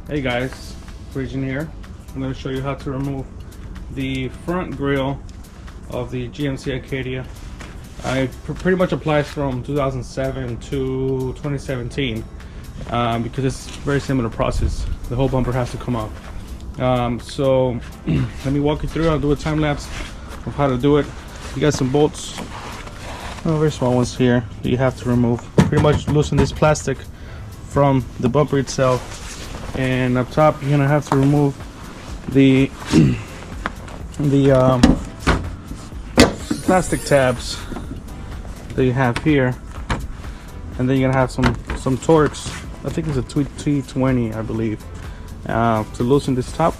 Hey guys, Region here. I'm going to show you how to remove the front grille of the GMC Acadia. I pretty much applies from 2007 to 2017 because it's a very similar process. The whole bumper has to come off. So let me walk you through. I'll do a time lapse of how to do it. You got some bolts, very small ones here that you have to remove. Pretty much loosen this plastic from the bumper itself. And up top, you're gonna have to remove the plastic tabs that you have here, and then you're gonna have some Torx. I think it's a T20, I believe, to loosen this top.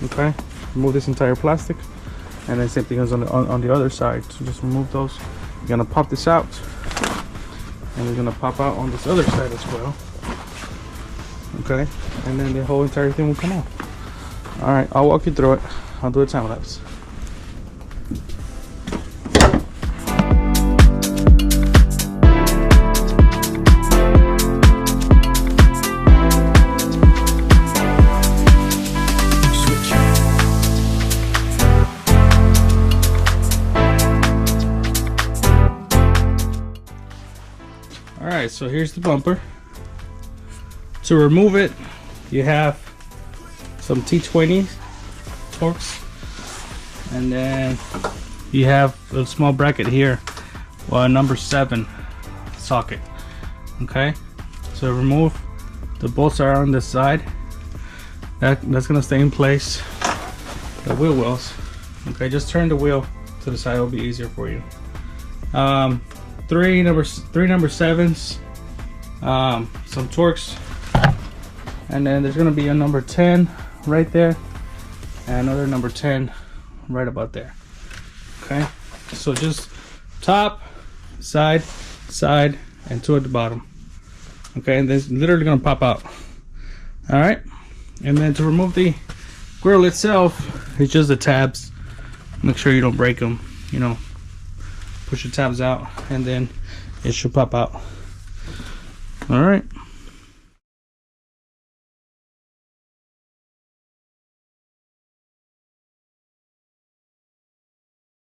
Okay, remove this entire plastic, and then same thing as on the other side. So just remove those. You're gonna pop this out, and it's gonna pop out on this other side as well. Okay, and then the whole entire thing will come off. All right, I'll walk you through it. I'll do a time lapse. All right, so here's the bumper. To remove it, you have some T20 Torx, and then you have a small bracket here, well, number 7 socket. Okay, so remove the bolts are on this side. That's gonna stay in place. The wheel wells. Okay, just turn the wheel to the side. It'll be easier for you. Three number 7s, some Torx. And then there's gonna be a number 10 right there, and another number 10 right about there. Okay, so just top, side, and 2 at the bottom. Okay, and this is literally gonna pop out. All right, and then to remove the grille itself, it's just the tabs. Make sure you don't break them. You know, push the tabs out, and then it should pop out. All right.